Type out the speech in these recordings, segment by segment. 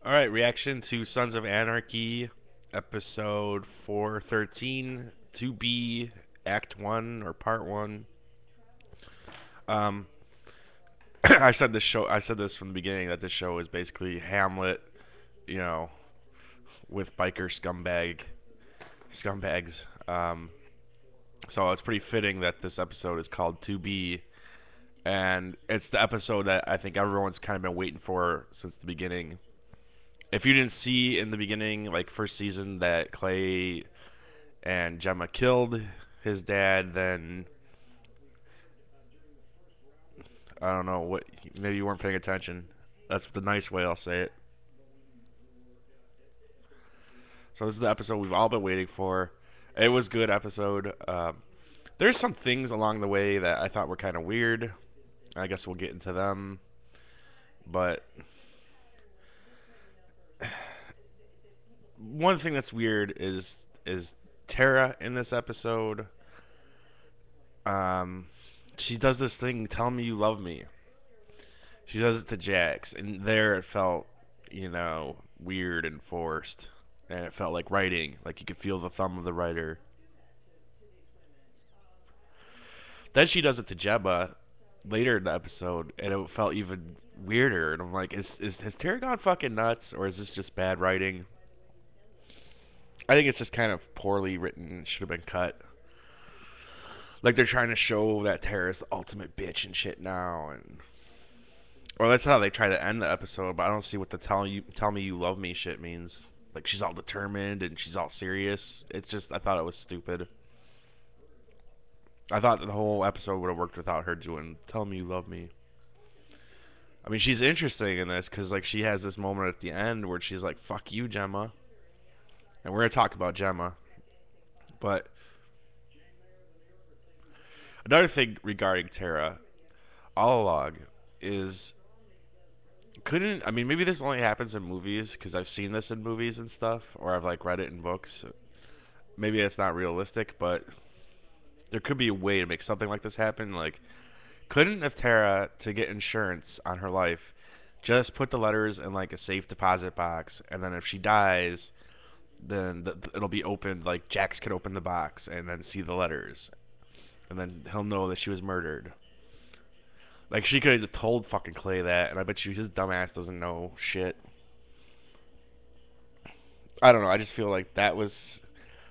All right, reaction to Sons of Anarchy, episode 413, to be Act 1 or Part 1. Um, I said this from the beginning that this show is basically Hamlet, you know, with biker scumbags. So it's pretty fitting that this episode is called To Be, and it's the episode that I think everyone's kind of been waiting for since the beginning. If you didn't see in the beginning, like first season, that Clay and Gemma killed his dad, then I don't know what. Maybe you weren't paying attention. That's the nice way I'll say it. So this is the episode we've all been waiting for. It was a good episode. There's some things along the way that I thought were kind of weird. I guess we'll get into them. But one thing that's weird is Tara in this episode. Um, she does this thing, tell me you love me. She does it to Jax, and there it felt, weird and forced, and it felt like writing, like you could feel the thumb of the writer. Then she does it to Gemma later in the episode, and it felt even weirder. And I'm like, is has Tara gone fucking nuts, or is this just bad writing? I think it's just kind of poorly written. It should have been cut. Like they're trying to show that Tara's the ultimate bitch and shit now, and or that's how they try to end the episode. But I don't see what the tell me you love me shit means. Like she's all determined and she's all serious. It's just I thought it was stupid. I thought the whole episode would have worked without her doing "Tell me you love me." I mean, she's interesting in this because like she has this moment at the end where she's like, "Fuck you, Gemma," and we're gonna talk about Gemma. But another thing regarding Tara, all along, is couldn't I mean maybe this only happens in movies because I've seen this in movies and stuff, or I've like read it in books. Maybe it's not realistic, but there could be a way to make something like this happen. Like, couldn't if Tara to get insurance on her life, just put the letters in like a safe deposit box, and then if she dies, then it'll be opened. Like Jax could open the box and then see the letters, and then he'll know that she was murdered. Like she could have told fucking Clay that, and I bet you his dumbass doesn't know shit. I don't know. I just feel like that was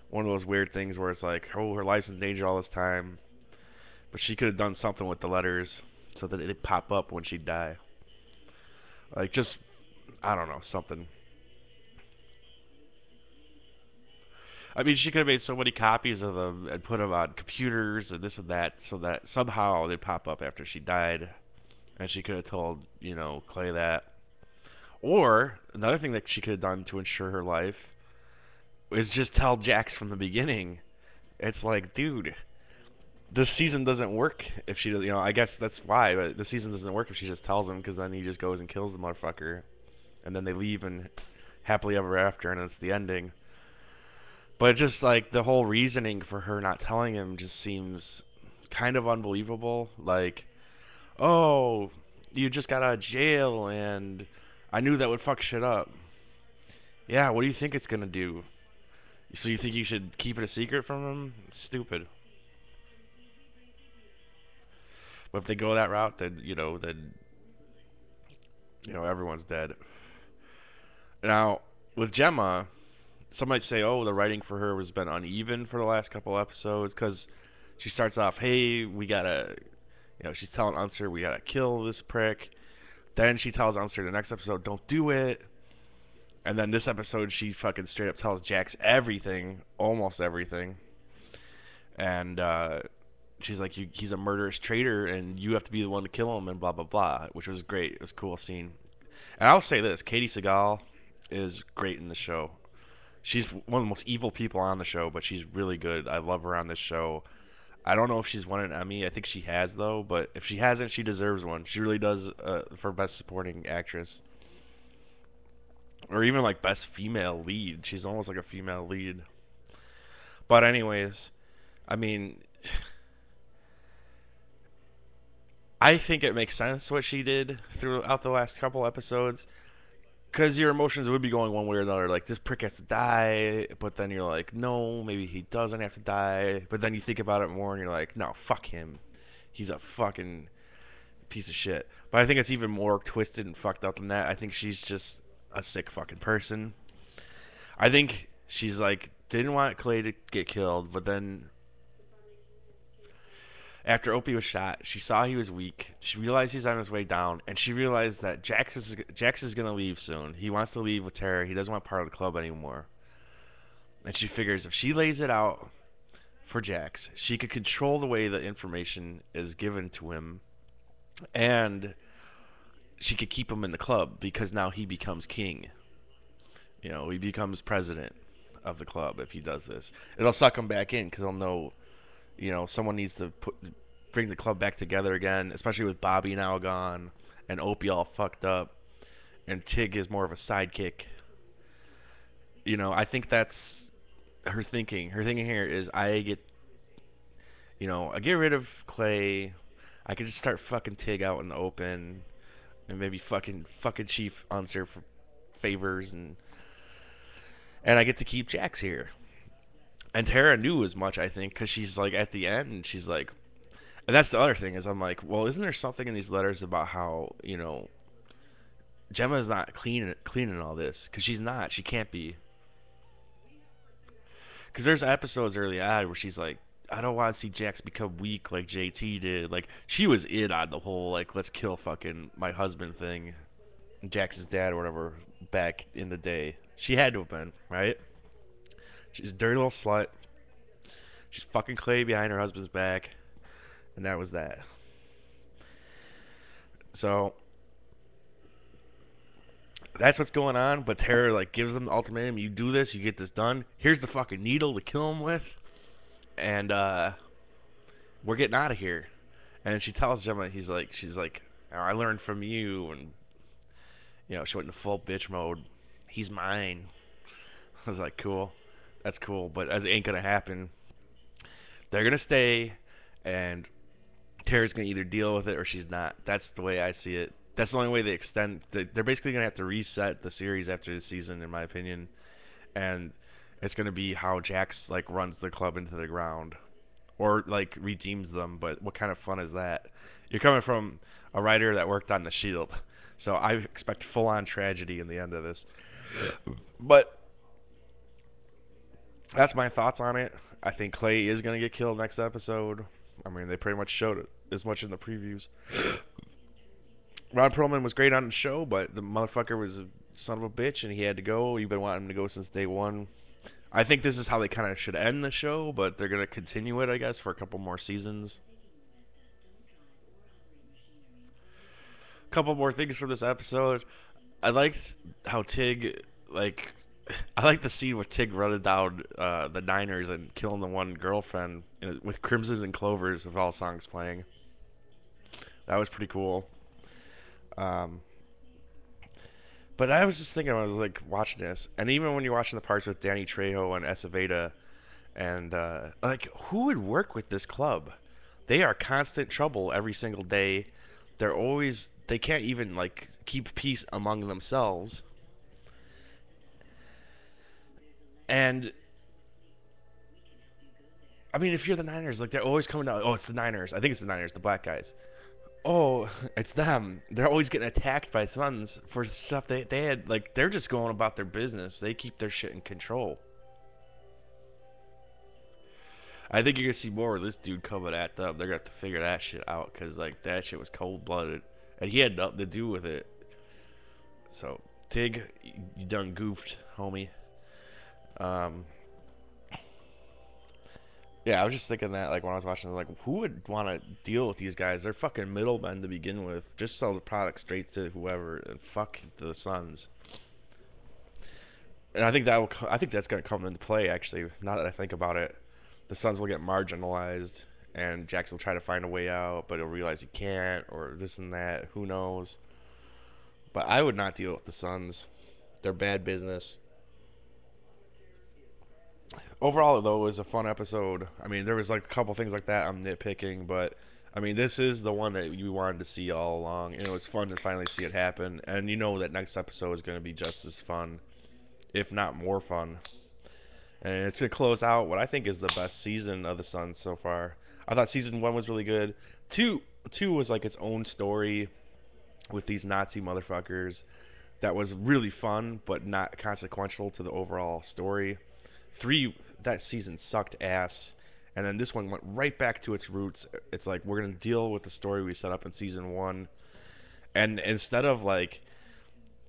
one of those weird things where it's like, oh, her life's in danger all this time, but she could have done something with the letters so that it'd pop up when she'd die. Like just, I don't know, something. I mean, she could have made so many copies of them and put them on computers and this and that, so that somehow they'd pop up after she died, and she could have told Clay that. Or another thing that she could have done to ensure her life is just tell Jax from the beginning. It's like, dude, this season doesn't work if she, I guess that's why, but the season doesn't work if she just tells him, because then he just goes and kills the motherfucker, and then they leave and happily ever after, and it's the ending. But just like the whole reasoning for her not telling him just seems kind of unbelievable. Like, oh, you just got out of jail, and I knew that would fuck shit up. Yeah, what do you think it's gonna do? So you think you should keep it a secret from him? It's stupid. But if they go that route, then everyone's dead. Now with Gemma, some might say, oh, the writing for her has been uneven for the last couple episodes because she starts off, hey, we gotta, she's telling Unser we gotta kill this prick. Then she tells Unser the next episode, don't do it. And then this episode, she fucking straight up tells Jax everything, almost everything. And she's like, he's a murderous traitor, and you have to be the one to kill him, and blah, blah, blah, which was great. It was a cool scene. And I'll say this, Katie Seagal is great in the show. She's one of the most evil people on the show, but she's really good. I love her on this show. I don't know if she's won an Emmy. I think she has, though. But if she hasn't, she deserves one. She really does for Best Supporting Actress. Or even like Best Female Lead. She's almost like a female lead. But anyways, I mean, I think it makes sense what she did throughout the last couple episodes. because your emotions would be going one way or another. Like, this prick has to die, but then you're like, no, maybe he doesn't have to die. But then you think about it more, and you're like, no, fuck him. He's a fucking piece of shit. But I think it's even more twisted and fucked up than that. I think she's just a sick fucking person. I think she's like didn't want Clay to get killed, but then after Opie was shot, she saw he was weak. She realized he's on his way down, and she realized that Jax is gonna leave soon. He wants to leave with Tara. He doesn't want part of the club anymore. And she figures if she lays it out for Jax, she could control the way the information is given to him, and she could keep him in the club because now he becomes king. You know, he becomes president of the club if he does this. It'll suck him back in because he'll know, you know, someone needs to bring the club back together again, especially with Bobby now gone and Opie all fucked up, and Tig is more of a sidekick. You know, I think that's her thinking. Her thinking here is I get rid of Clay. I could just start fucking Tig out in the open, and maybe fucking Chief Unser for favors, and I get to keep Jax here. And Tara knew as much, I think, because she's like at the end, and she's like, and that's the other thing is I'm like, well, isn't there something in these letters about how Gemma's not cleaning all this because she's not, she can't be. Because there's episodes early on where she's like, I don't want to see Jax become weak like JT did. Like she was in on the whole like let's kill fucking my husband thing, Jax's dad or whatever back in the day. She had to have been, right? She's a dirty little slut. She's fucking Clay behind her husband's back. And that was that. So that's what's going on. But Tara like gives them the ultimatum. You do this, you get this done. Here's the fucking needle to kill him with. And we're getting out of here. And she tells Gemma, she's like, oh, I learned from you. And, she went into full bitch mode. He's mine. I was like, cool. That's cool. But as it ain't going to happen. They're going to stay. And Tara's going to either deal with it or she's not. That's the way I see it. That's the only way they extend. They're basically going to have to reset the series after this season, in my opinion. And it's going to be how Jax, like, runs the club into the ground. Or, like, redeems them. But what kind of fun is that? You're coming from a writer that worked on The Shield. So I expect full-on tragedy in the end of this. But that's my thoughts on it. I think Clay is going to get killed next episode. I mean, they pretty much showed it as much in the previews. Ron Perlman was great on the show, but the motherfucker was a son of a bitch, and he had to go. You've been wanting him to go since day one. I think this is how they kind of should end the show, but they're going to continue it, I guess, for a couple more seasons. A couple more things from this episode. I liked how Tig, like... I like the scene with Tig running down the Niners and killing the one girlfriend with Crimsons and Clovers of all songs playing. That was pretty cool. But I was just thinking, I was like watching this, and even when you're watching the parts with Danny Trejo and Aceveda, and like who would work with this club? They are constant trouble every single day. They can't even like keep peace among themselves. And I mean, if you're the Niners, like they're always coming down. Oh, it's the Niners. I think it's the Niners, the black guys. Oh, it's them. They're always getting attacked by Suns for stuff they had. Like they're just going about their business. They keep their shit in control. I think you're gonna see more of this dude coming at them. They're gonna have to figure that shit out because like that shit was cold blooded, and he had nothing to do with it. So Tig, you done goofed, homie. Yeah, I was just thinking that, like, when I was watching, like, who would want to deal with these guys? They're fucking middlemen to begin with. Just sell the product straight to whoever and fuck the Suns. And I think that's gonna come into play. Actually, now that I think about it, the Suns will get marginalized, and Jackson will try to find a way out, but he'll realize he can't, or this and that. Who knows? But I would not deal with the Suns. They're bad business. Overall, though, it was a fun episode. I mean, there was like a couple things like that I'm nitpicking, but I mean, this is the one that you wanted to see all along, and it was fun to finally see it happen. And you know that next episode is going to be just as fun, if not more fun. And it's going to close out what I think is the best season of the Suns so far. I thought season 1 was really good. Two was like its own story with these Nazi motherfuckers that was really fun, but not consequential to the overall story. 3, that season sucked ass. And then this one went right back to its roots. It's like we're gonna deal with the story we set up in season 1, and instead of like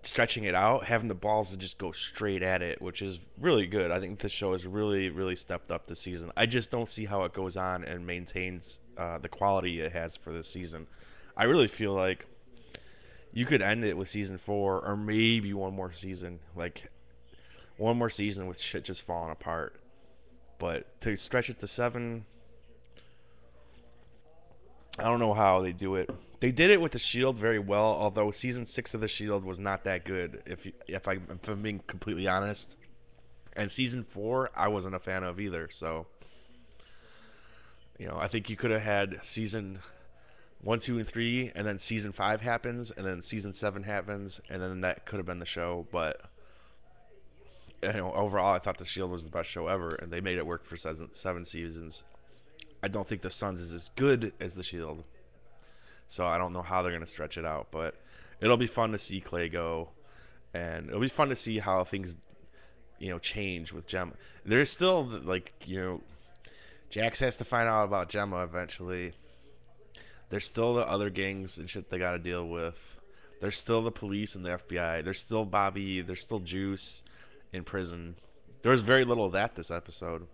stretching it out, having the balls to just go straight at it, which is really good. I think this show has really, really stepped up this season. I just don't see how it goes on and maintains the quality it has for this season. I really feel like you could end it with season 4, or maybe one more season, like one more season with shit just falling apart. But to stretch it to 7, I don't know how they do it. They did it with the Shield very well, although season 6 of the Shield was not that good. If I'm being completely honest, and season 4 I wasn't a fan of either. So I think you could have had season 1, 2, and 3, and then season 5 happens, and then season 7 happens, and then that could have been the show. But overall, I thought the Shield was the best show ever, and they made it work for 7 seasons. I don't think the Suns is as good as the Shield, so I don't know how they're gonna stretch it out. But it'll be fun to see Clay go, and it'll be fun to see how things change with Gemma. There's still Jax has to find out about Gemma eventually. There's still the other gangs and shit they got to deal with. There's still the police and the FBI. There's still Bobby. There's still Juice in prison. There was very little of that this episode.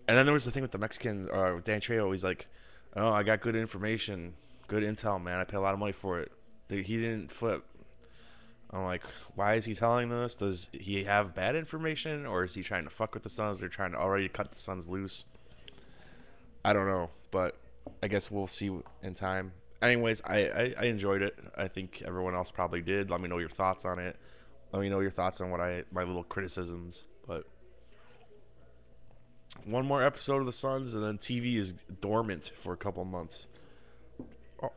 And then there was the thing with the Mexican, Dan Trejo. He's like, "Oh, I got good information, good intel, man. I pay a lot of money for it." He didn't flip. I'm like, why is he telling this? Does he have bad information, or is he trying to fuck with the Suns? They're trying to already cut the Suns loose. I don't know, but I guess we'll see in time. Anyways, I enjoyed it. I think everyone else probably did. Let me know your thoughts on it. Let me know your thoughts on my little criticisms. But one more episode of the Suns, and then TV is dormant for a couple months. I'm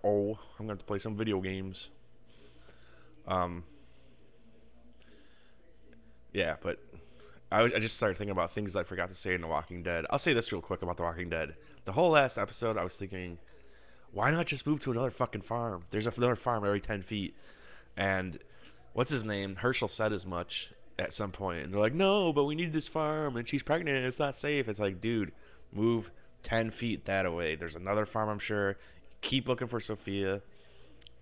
gonna have to play some video games. Yeah, but I just started thinking about things I forgot to say in The Walking Dead. I'll say this real quick about The Walking Dead. The whole last episode, I was thinking, why not just move to another fucking farm? There's another farm every 10 feet. And what's his name? Herschel said as much at some point. And they're like, no, but we need this farm, and she's pregnant, and it's not safe. It's like, dude, move 10 feet that away. There's another farm, I'm sure. Keep looking for Sophia.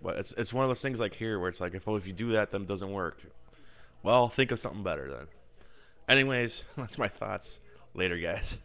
But it's one of those things like here where it's like, if you do that, then it doesn't work. Well, think of something better then. Anyways, that's my thoughts. Later, guys.